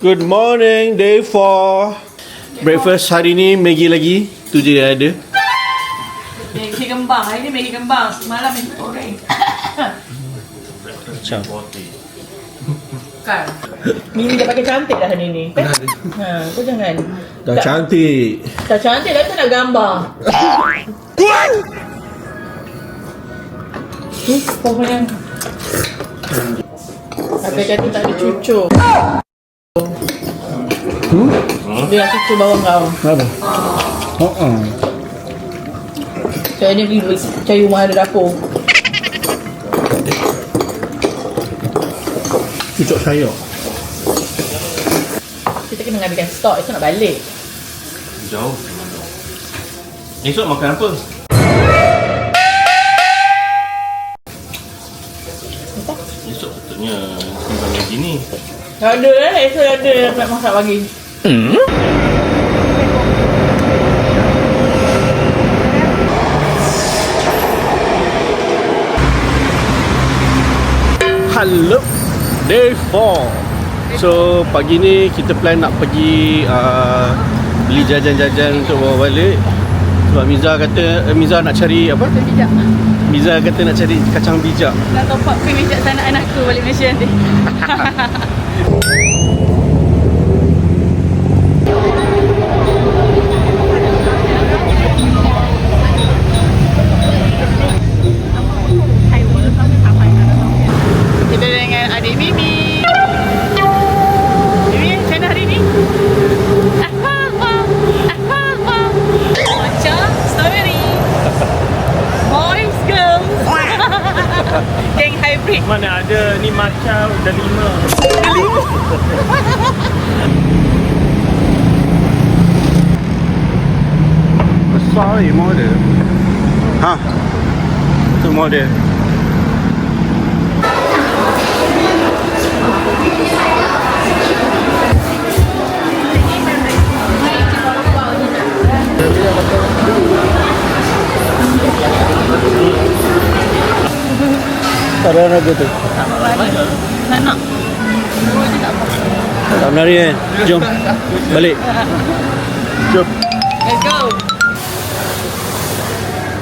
Good morning, day 4. Breakfast hari ni Maggi lagi. Tu je yang ada. Maggi kembang. Hari ni Maggi kembang. Semalam Maggi goreng. Macam Kan. Mimi dah pakai cantik dah hari ni. Kau jangan. dah cantik. Dah cantik dah tu nak gambar. Pokoknya pakai cantik tak ada cucuk. Dia nak cucuk bawang kau. Apa? Saya ni pergi cari rumah ada dapur. Cucuk sayur. Kita kena habiskan stok. Esok nak balik. Jauh. Esok makan apa? Esok patutnya simpan lagi ni. Tak ada esok ada nak masak pagi. Hello, day 4. So pagi ni kita plan nak pergi beli jajan-jajan untuk bawa balik. Sebab Miza kata Miza nak cari apa? Kacang bijak. Miza kata nak cari kacang bijak. Nak top up pay bijak tanah anakku balik Malaysia nanti. Kita dengan adik Mimi. Mimi, macam mana hari ni? Macam story. Boys, girls. Geng hybrid. Mana ada ni macam dah 5. Besar ni mall dia. Ha. Tu mall dia. Tak ada ragu tu. Tak nak. Tak menari kan? Jom. Balik. Jom. Let's go.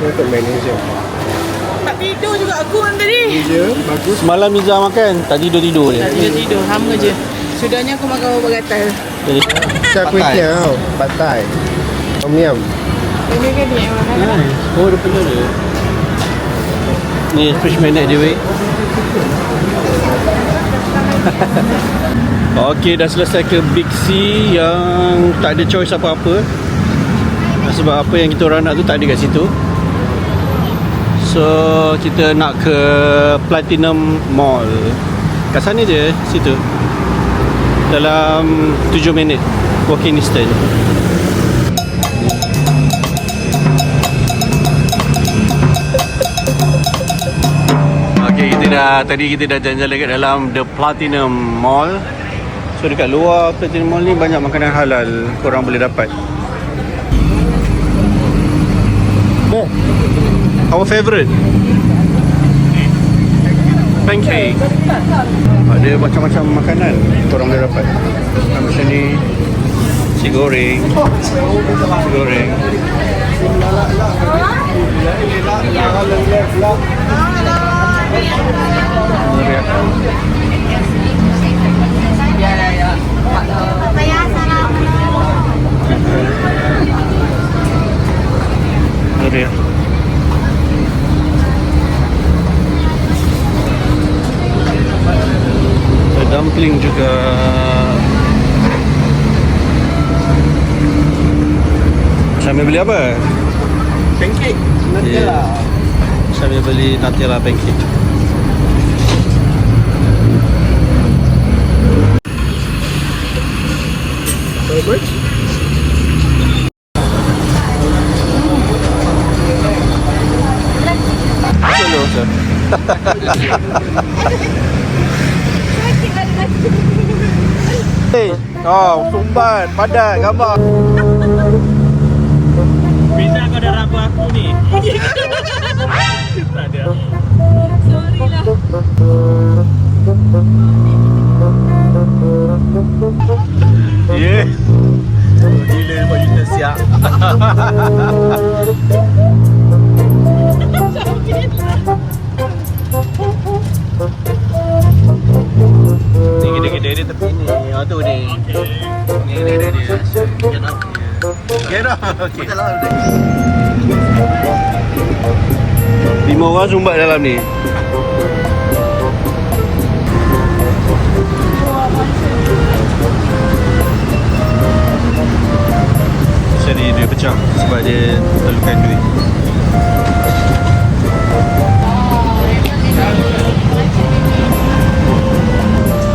Untuk manager. Tak tidur juga aku tadi. Manager, bagus. Semalam Miza makan, tak tidur-tidur je. Tak tidur, hama je. Sudahnya aku makan berbagai Jadi, Char kway teow, pad thai, tom yum. Ini kan dia yang makan. oh dia punya dia. Ni fish magnet dia weh. Okey, dah selesai ke Big C yang tak ada choice apa-apa. Sebab apa yang kita orang nak tu tak ada kat situ. So kita nak ke Platinum Mall. Kat sana je, situ. Dalam 7 minit walking distance. Okay, tadi kita dah jalan-jalan kat dalam The Platinum Mall. So dekat luar Platinum Mall ni banyak makanan halal korang boleh dapat. Our favourite pancake. Ada macam-macam makanan korang boleh dapat. Macam ni nasi goreng. Nasi goreng. Dia. Dumpling juga. Sambil beli apa? Pancake, Nutella. Sambil beli Nutella pancake. Burger. Hello, sir. Hey, sumbat, padat, gambar. Bisa kau dah ragu aku ni. Tak ada. Sorry lah. tak? Ni gede-gede dia tepi ni. Ah tu ni. Ni gede dia. Kira. Okey. 5 orang sumbat dalam ni. Jadi dia pecah sebab dia perlukan duit.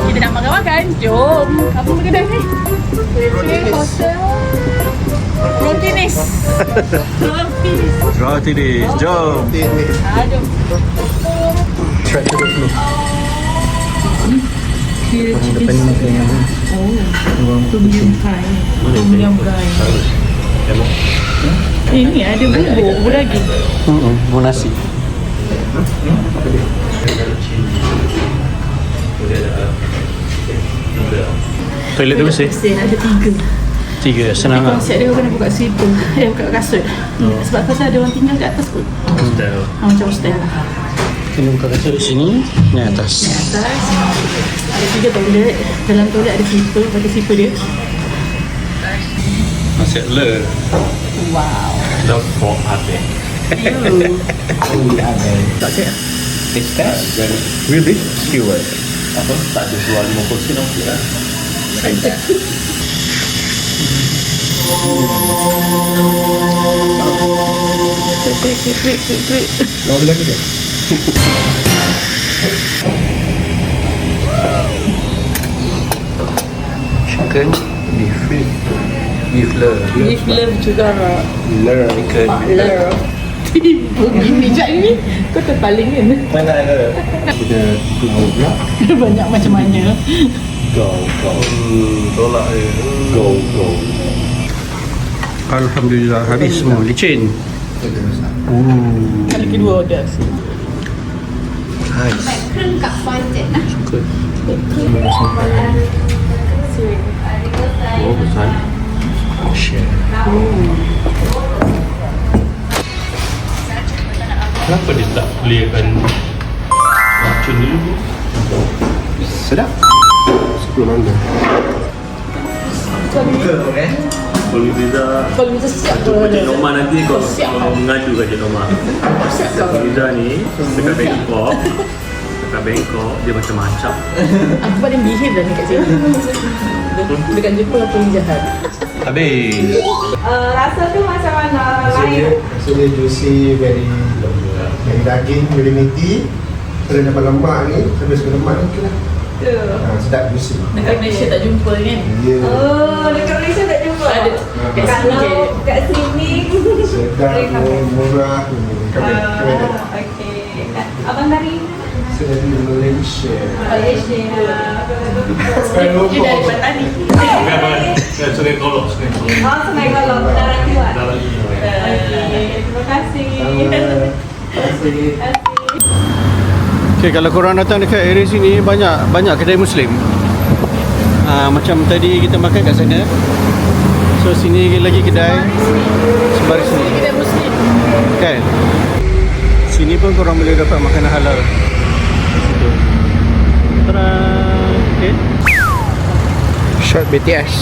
Kita nak makan-makan, jom. Apa kedai ni? Hotel Rotinis. Rotinis, jom. Jom. Try to the flow. Kira chicken. Oh, tom yum thai. Tom yum rice. Ini ada bubur daging. Bubur nasi. Toilet tu bersih? Bersih, ada 3. 3, senang lah. Konsep dia kena buka sleeper. Buka kasut. Sebab pasal ada orang tinggal kat atas kot. Macam hostel lah. Kena buka kaca di sini, ni atas. Di atas ada 3 toilet. Dalam toilet ada sleeper. Pakai sleeper dia. Masih le. Wow. Dah kok ada. Tak cek. Really? Skewer. Apa? Tak ada keluar 50% okey lah. Lawan lagi dia. Chicken, beef love. Beef love juga. Learn. Chicken. Love. Begini je ni. Kau terpaling kan? Mana ada? Kita pulau pula. Banyak macam-mana. Go. Tolak dia. Go. Alhamdulillah, habis semua. Licin. Kali kedua order. Nice. Krem kat Fontaine lah. Suka. Oh, besar. Share. Kenapa dia tak clearkan racun dulu? Sedap. 10 mangga. Kalau Liza Kalau bisa siap jumpa Cik Norma nanti kau siap. mengadu kat Cik Norma. Siap kau. Liza ni dekat Bangkok dia macam-macam. Aku paling behave dah ni kat sini. Dekat Jepun aku paling jahat. Habis. Rasa tu macam mana lain? Rasanya juicy, very daging, very meaty. Kalau dapat lemak ni, sampai suka lemak ni okey lah. Sedap juicy. Dekat Malaysia tak jumpa kan? Ya. Oh, dekat Malaysia tak jumpa? Ada. Kat sini je. Kalau kat sini Sedap, murah. okey. Abang dari Saya dari Malaysia. Malaysia. Dia dari Patani. Sungai Kolok, Sungai Kolok. Oh, Sungai Kolok, Darat Kuat. Darat Kuat. Okey, terima kasih. Okay, kalau korang datang dekat area sini banyak kedai Muslim. Macam tadi kita makan kat sana. So sini lagi kedai sebar sini. Kita Muslim. Kan? Sini pun korang boleh dapat makanan halal. Situ. Tada. Okay. Shot BTS.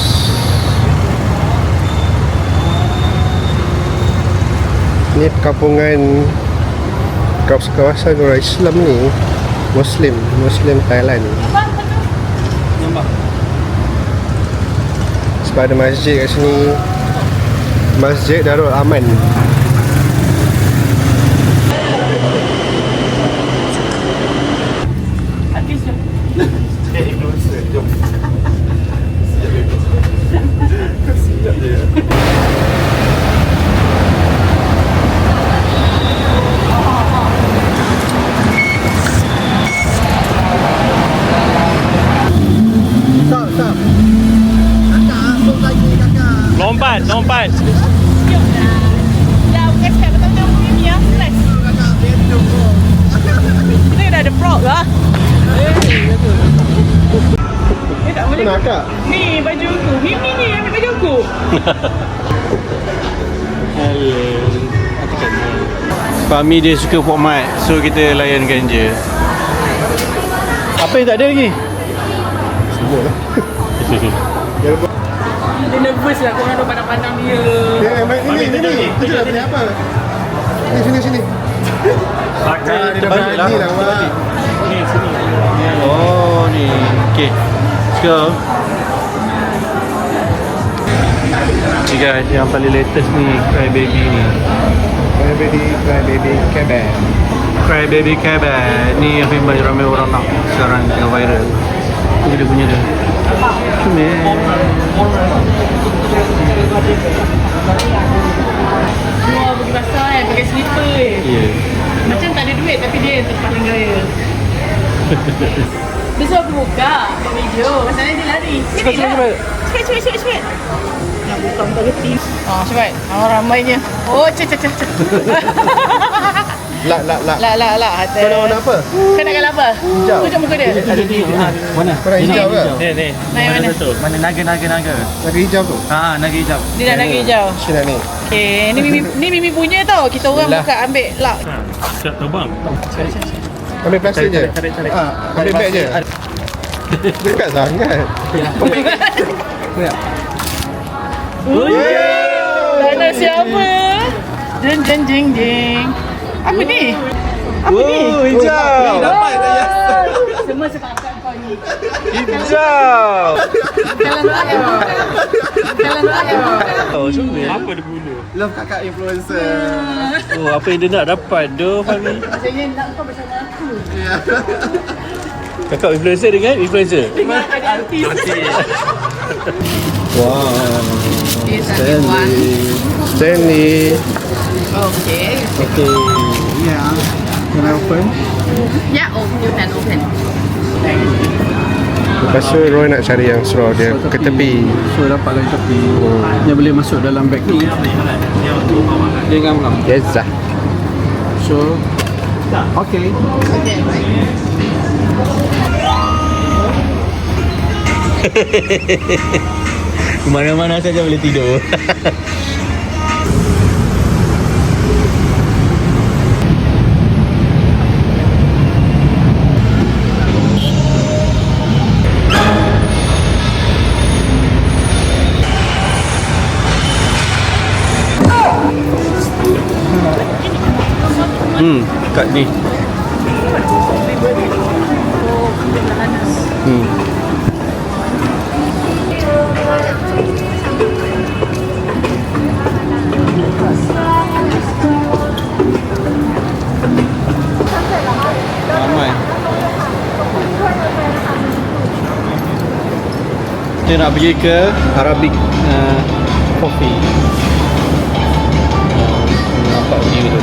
Ni perkampungan kawasan orang Islam ni, Muslim Thailand. Nampak? Sebab ada masjid kat sini, Masjid Darul Aman. Habis je. Lompat. Dah bukan siap betul-betul ni ya. Stress. Kita dah ada frog lah. Dia tak Aku nak akak. Ni baju aku. Mimi ni ambil baju aku. Hello. Fahmi dia suka format, so kita layankan je. Apa yang tak ada lagi? Semua lah. Dia nervous lah korang dah pandang-pandang dia. Ini. Kita nak pilih apa? Sini. Dia dah balik ni lah, Wak. Oh ni. Okay. Let's go. Ni guys, yang paling latest ni Cry Baby ni. Cry baby, Care Cry Baby Care Bear. Ni yang famous, ramai orang nak sekarang yang viral. Ni dia punya dia. Ni. Semua pergi pasar kan, pakai slipper Ya. Macam tak ada duit tapi dia yang paling gaya. Dia suruh aku buka video. Masalahnya dia lari. Cepat. Nak buka tak reti. Cepat. Ramainya. Oh, cek. Lak. Lah. Kau nak warna apa? Kau nak kalau apa? Hijau. Tunjuk muka dia. Mana? Kau nak hijau ke? Ni. Mana? Mana naga. Naga hijau tu? Naga hijau. Dia nak naga hijau. Sini ni. Okay, ni Mimi punya tau. Kita orang Bismillah. buka ambil lah. Siap terbang. Ambil plastik je. Tarik. Ambil beg je. Dekat sangat. Dana siapa? Jeng. Apa ni? Hijau. Semua sepakat kau ni. Hijau. Jalan raya. Oh, comel. Apa dia bulu? Love kakak influencer. Oh, apa yang dia nak dapat tu, Fahmi? Maksudnya nak kau bersama aku. Kakak influencer dengan influencer? Dengan artis. Wow. Okay, Stanley. Okay. Okay. Yeah. Can I open? Yeah, you can open. Lepas tu Roy nak cari yang straw dia ke tepi. So dapat lagi tepi. Dia boleh masuk dalam beg ni. Dia ngam-ngam. Yes lah. So okay. Okay, right. Mana-mana saja boleh tidur. Kat ni. Ramai. Kita nak pergi ke Arabic Coffee. Nampak view tu.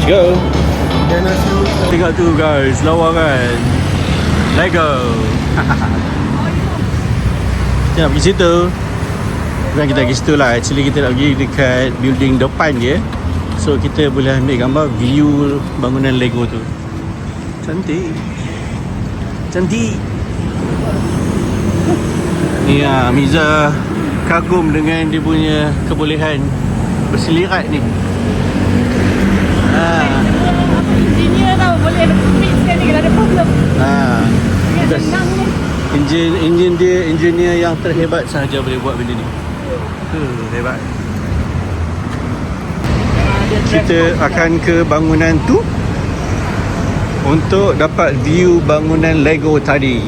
Let's go. Tengok tu guys, lawa kan. Lego. Kita nak pergi situ. Bukan kita pergi situ lah. Actually kita nak pergi dekat building depan je. So kita boleh ambil gambar view bangunan Lego tu. Cantik. Ni lah, Miza kagum dengan dia punya kebolehan berselirat ni. Engineer tau boleh fix kan ni kalau ada problem. Because engineer yang terhebat sahaja boleh buat benda ni. Hebat. Kita akan ke bangunan tu untuk dapat view bangunan Lego tadi.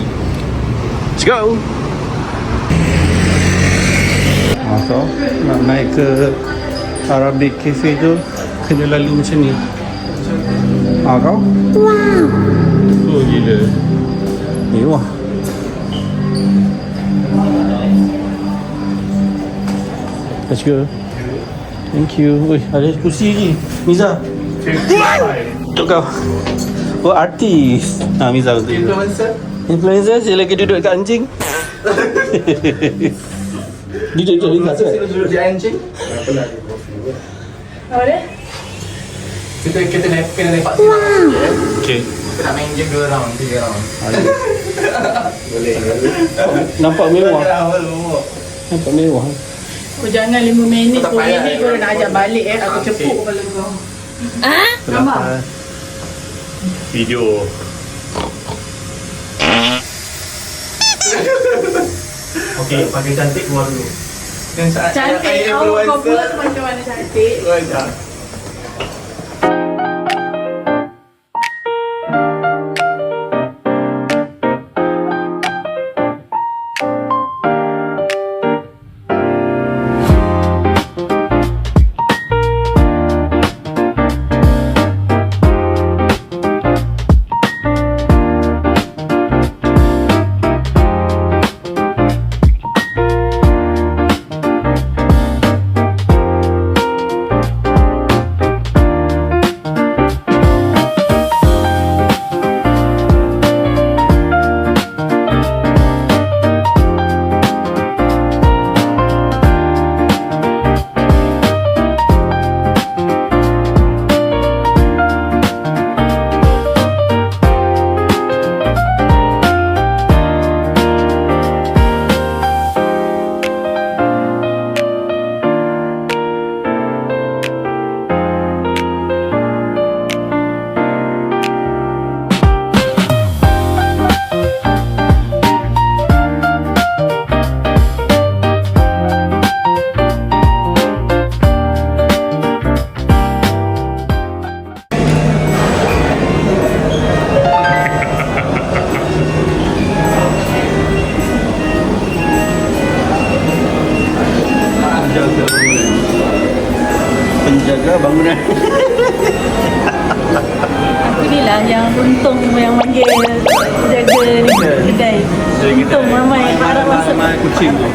Let's go. So, nak naik ke Arabic Cafe tu kena lalu macam ni. Kau? Wow. Oh gila. Wah. Let's go. Thank you. Wih, ada kursi lagi. Miza. Untuk kau. Oh, artis. Miza untuk Influencer, saya lagi duduk kat anjing. Duduk Duduk di anjing. Apa dia? Kita kena lepak sini. Okay. Kita nak main game 2 round, 3 round. Boleh. Nampak mewah. Nampak mewah. Kau jangan 5 minit, 10 minit kau nak ajak balik aku cepuk kepala kau. Nampak? Video. Okey, pakai cantik keluar dulu. Dan saat Cantik kau pula macam mana cantik. Penjaga bangunan. Aku ni lah yang untung yang manggil jaga ni kedai. Untung ramai harap masuk. Ramai kucing tu.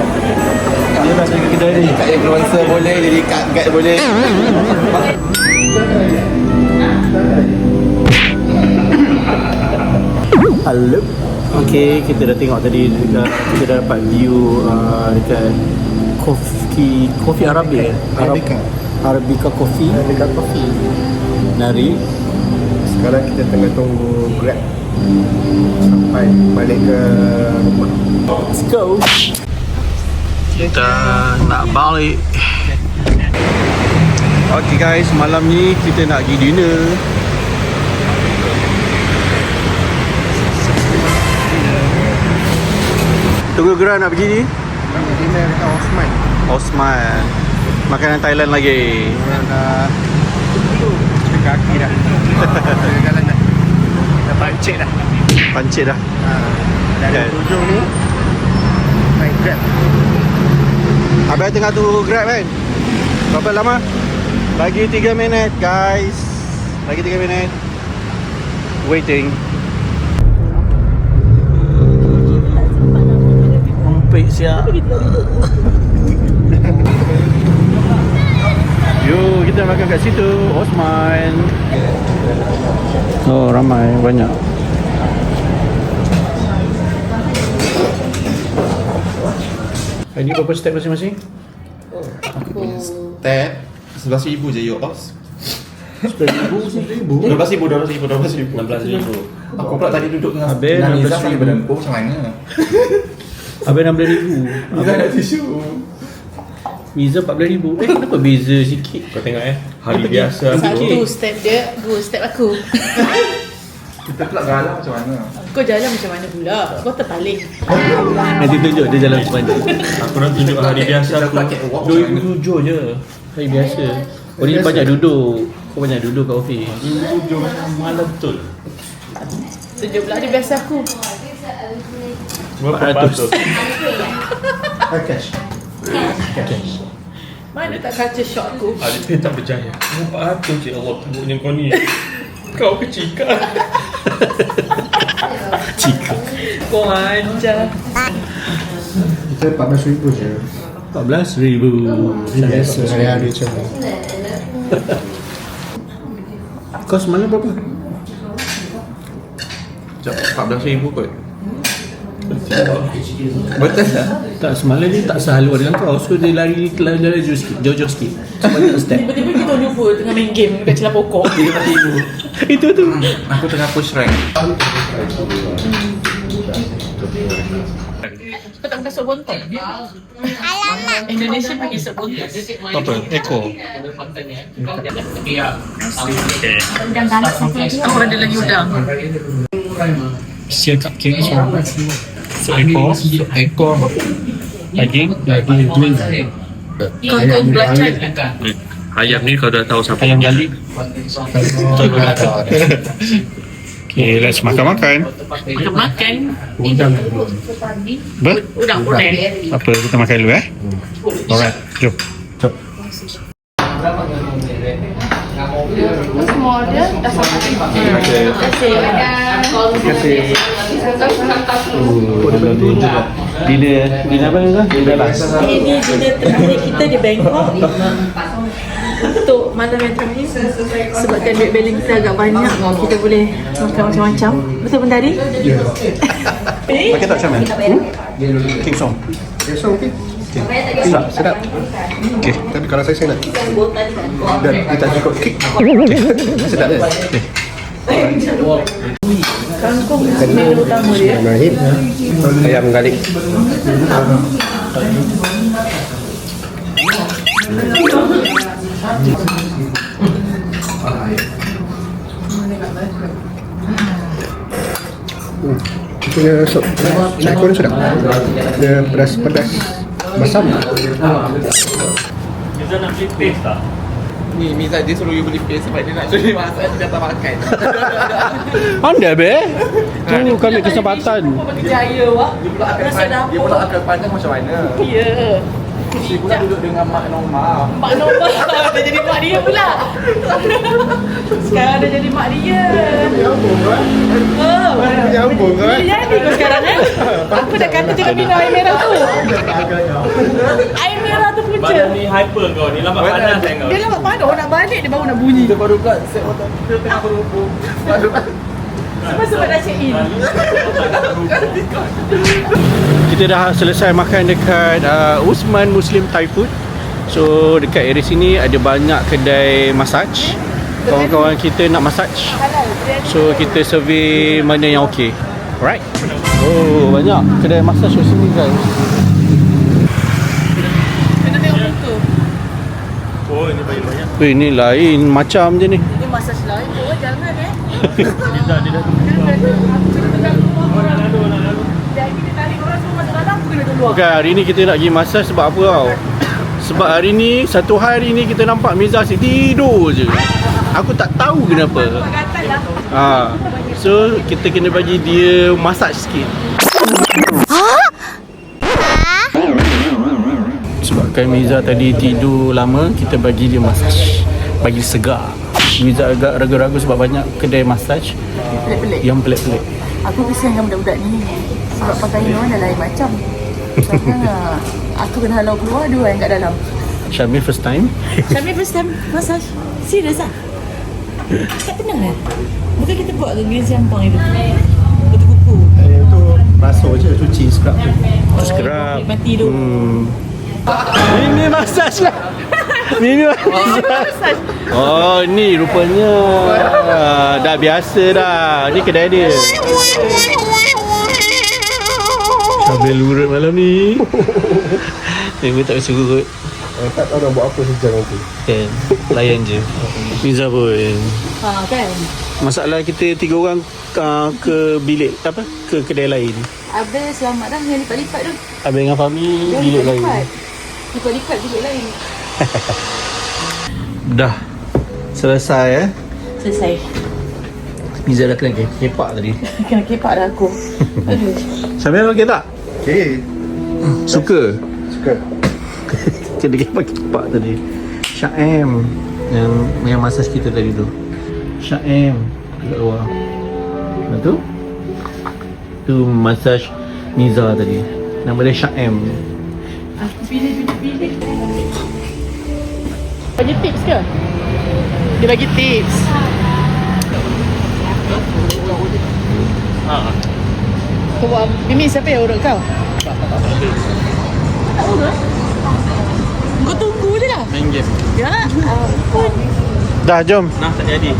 Dia nak jaga kedai ni. Tak payah influencer boleh, jadi guide boleh. Hello. Okay, kita dah tengok tadi dekat, kita dah dapat view dekat Coffee Arabica. Arabica Coffee. Dekat kopi. Nari. Sekarang kita tengah tunggu Grab sampai balik ke rumah. Let's go. Kita nak balik. Okay guys, malam ni kita nak pergi dinner. Tunggu gerak nak pergi ni? Dinner dekat Osman. Osman. Makanan Thailand lagi. Dah cuci kaki dah. Jalan dah. Dah pancit dah. Pancit dah. Dari Kan? hujung ni naik Grab. Abang tengah tunggu Grab kan? Berapa lama? Lagi 3 minit guys. Lagi 3 minit. Waiting. Empik siap. Yuk kita makan kat situ, Osman. Oh ramai, banyak. Ini berapa step masing-masing? Step 11,000 je you os. 10,000? 12,000. Aku pula tadi duduk dengan Habis Nizam 16,000. sampai berempuh macam mana? Habis 16,000. Nizam ada tisu. Miza 14,000. Kenapa beza sikit? Kau tengok hari biasa Satu step dia, 2 step aku. Kita pula galau macam mana? Kau jalan macam mana pula? Kau terpaling. Nanti tunjuk dia jalan macam mana. Aku nak tunjuk hari biasa Kita aku pula cat walk macam mana? 2007 je. Hari biasa. Oh ni banyak duduk. Kau banyak duduk kat office. Tujuh malam betul. Tunjuk pula dia biasa aku. Berapa 400. patut? Cash. Mana tak kaca shot aku? Alipay tak berjaya. 400 je Allah tabuknya kau ni. Kau kecikar. Cika. Kau ajar. Kita 14,000 je. 14,000. Biasa hari-hari macam ni. Kau semalam berapa? Sekejap, 14,000 kot. Betul tak? Tak, semalam ni tak selalu dengan kau. So dia lari jauh sikit. Jauh sikit. Banyak step. Tiba-tiba kita lupa tengah main game dekat celah pokok. 13,000. Itu tu. Aku tengah push rank. Kau tak makan sup buntut? Indonesia pakai sup buntut. Apa? Eko. Udang ganas satu lagi. Oh, ada lagi udang. Sia cupcake semua. Ekor. Daging. Kangkung belacan. Ayam ni kau dah tahu siapa Ayam gali. Okay, let's makan-makan. Makan. Ber? Udang udang. Apa, kita makan dulu Alright, jom. Semua ada. Terima kasih. Dinner apa ni? Dinner last. Ini dinner terakhir kita di Bangkok. Untuk malam yang terakhir, sebabkan duit balance kita agak banyak, kita boleh makan macam-macam. Betul Bendari? Pakai tak macam mana? King Song. Esok okey. Sedap. Okey, tapi kalau saya nak dan kita cukup kek. Sedap kan? Kangkung menu utama dia. Mahir. Ayam galik. Punya sop cakor ni sedap. Dia pedas-pedas masam. Miza nak beli paste tak? Ni Miza dia suruh you beli paste sebab dia nak curi masak dia tak makan. Pandai be. Tu kami kesempatan. Jaya wak. Dia pula akan pandang macam mana. Ya. Si pula duduk dengan Mak Norma. Mak Nova dah jadi mak dia pula. Sekarang dah jadi mak dia. Oh, Nyambung kan? dia jadi kau sekarang kan? Aku dah kata jangan minum air merah tu. Air merah tu punca. Badan ni hyper kau ni, lambat panas kau. Dia lambat panas, nak balik dia baru nak bunyi. Kita baru pula set otak kita tengah berhubung. Sebab dah check in. Kita dah selesai makan dekat Usman Muslim Thai Food. So dekat area sini ada banyak kedai massage. Kawan-kawan kita nak massage. So kita survey mana yang okey. Alright. Oh, banyak kedai massage kat sini guys. Kena tengok muka. Oh, ini banyak-banyak. Ni lain macam je ni. Ini massage lain tu, jangan Dia dah Okay, hari ni kita nak pergi massage sebab apa tau? Sebab hari ni, satu hari ni kita nampak Miza asyik tidur je. Aku tak tahu kenapa. So kita kena bagi dia massage sikit. Sebabkan Miza tadi tidur lama, kita bagi dia massage. Bagi segar. Miza agak ragu-ragu sebab banyak kedai massage Pelik-pelik. yang pelik-pelik. Aku kesian dengan budak-budak ni. Sebab pakaian orang dah lain macam. Sebenarnya aku kena halau keluar, dua orang kat dalam. Syamil first time. Syamil first time massage. Serius ah? Tak tenang kan? Bukan kita buat ke Grace Jampang itu? Betul kuku. Itu basuh je, cuci scrub tu. Scrub. Mati tu. Ini massage lah. Ini massage. Oh, ni rupanya. Dah biasa dah. Ni kedai dia. Sambil lurut malam ni. Memang tak surut. Tak tahu nak buat apa sejam nanti. Kan, layan je. Miza pun. Kan? Masalah kita 3 orang ke bilik apa? Ke kedai lain. Habis selamat dah yang lipat-lipat tu. Abang dengan Fahmi bilik lain. Lipat-lipat bilik lain. Dah selesai Selesai. Miza dah kena kepak tadi. Kena kepak dah aku. Aduh. Sambil okey tak? Okey. Suka? Suka. Kena kepak tadi. Syaim yang massage kita tadi tu. Syaim kat luar. Lepas tu tu massage Miza tadi. Nama dia Syaim. Aku pilih. Bagi tips ke? Dia bagi tips. Kau buat Mimi, siapa yang urut kau? Tak urut? Kau tunggu je lah. Main game. Ya ampun. Dah jom. Nah, tak jadi.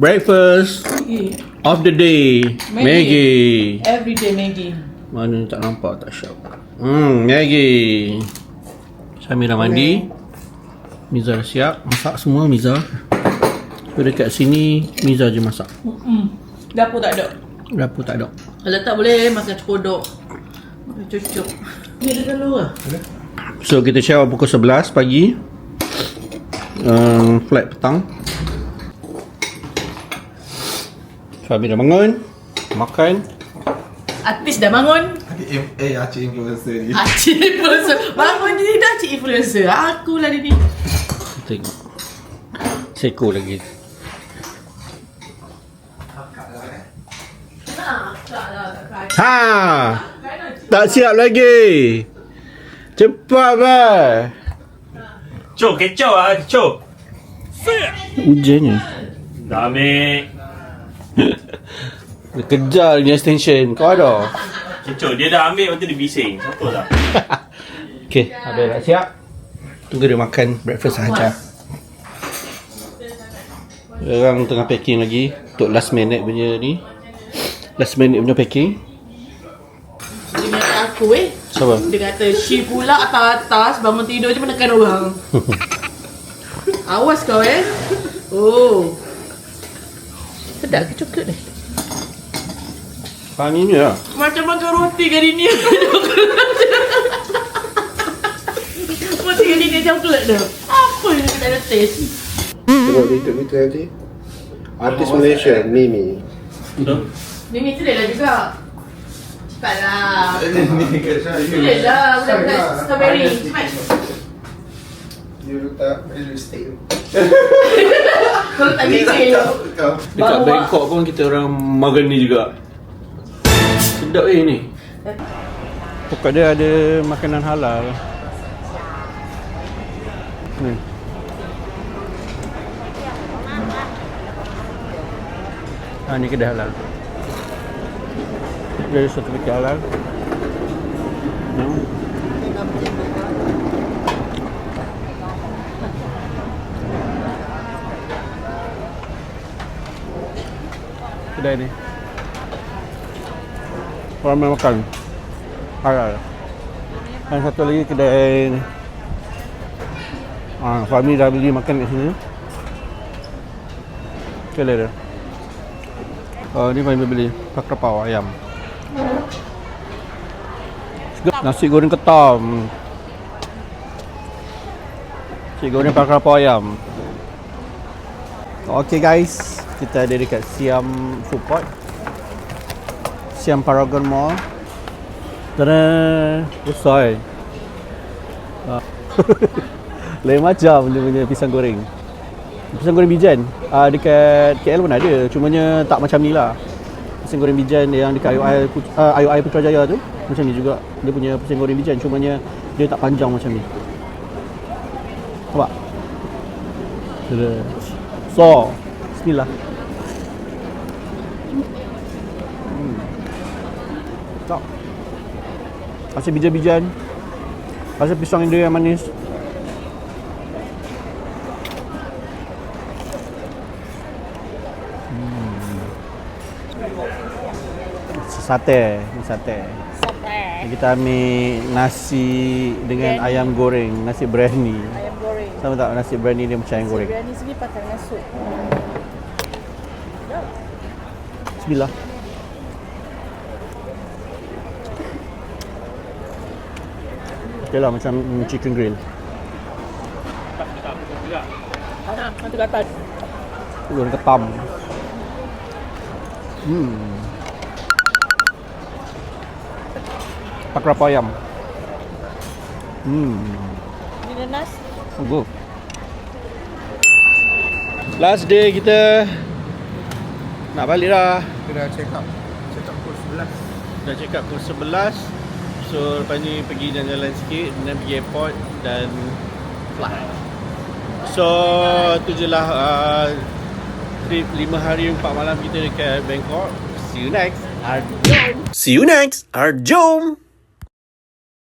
breakfast of the day. Maggi. Everyday Maggi. Mana tak nampak, tak syok. Maggi. Samira mandi. Miza dah siap. Masak semua Miza. So dekat sini Miza je masak. Dapur tak ada. Dapur tak ada. Kalau tak boleh makan cekodok. Makan cucuk. Ni ada telur lah. So kita share pukul 11 pagi. Flight petang. Fabi dah bangun. Makan. Artis dah bangun. Acik influencer ni. Cik influencer. Bangun je dah cik influencer. Akulah dia ni. Tengok. Seko lagi. Ha! Tak siap lagi. Cepat bah. Cok, kecoh lah, kecoh. Hujannya. Dah ambil. Dia kejar ni extension. Kau ada? Kecoh, dia dah ambil, lepas tu dia bising. Siapa tak? Okay, ada dah siap. Tunggu dia makan breakfast sahaja. Orang tengah packing lagi untuk last minute punya ni. Last minute punya packing. Dia kata aku Siapa? Dia kata she pula atas bangun tidur je menekan orang. Awas kau Oh. Sedap ke coklat ni? Funny lah. Macam makan roti kali ni. Roti kali ni coklat dah. Apa yang tak ada taste? Tengok YouTube itu nanti. Artis Malaysia, Mimi. Mimi tu dah juga. Cepatlah. Boleh lah, budak-budak strawberry. Cepat. You letak lipstick. Kalau tak mikir. Dekat Bangkok pun kita orang makan ni juga. Sedap ni. Pokok dia ada makanan halal. Ni. Ni kedai halal. Dia ada sertifikat halal. Kedai ni ramai makan halal. Dan satu lagi kedai ni. Fahmi dah beli makan kat sini. Kedai dia. Ni Fahmi beli pakrapau ayam. Nasi goreng ketam. Nasi goreng pakrapau ayam. Okay guys, kita ada dekat Siam Food Court, Siam Paragon Mall. Tada! Besar. Lain macam dia punya pisang goreng. Pisang goreng bijan. Dekat KL pun ada, cumanya tak macam ni lah. Pisang goreng bijan yang dekat IOI Putrajaya tu macam ni juga. Dia punya pisang goreng bijan, cumanya dia tak panjang macam ni. Nampak? Tada! So, bismillah. Tak. Rasa bijan-bijan. Rasa pisang dia yang manis. Sate, ni sate. Kita ambil nasi dengan ayam goreng, nasi biryani. Ayam goreng. Sama tak nasi biryani dia macam ayam goreng? Biryani sini pakai dengan sup. Bismillah. Okay lah, macam chicken grill. Nanti kat atas. Goreng ketam. Pakrapau ayam. Ini nanas. Go. Last day kita nak balik dah. Kita dah check up pukul 11. Dah check up pukul 11. So lepas ni pergi jalan-jalan sikit, dan pergi airport dan fly. So tu je lah trip 5 hari 4 malam kita dekat Bangkok. See you next. See you next. Arjom.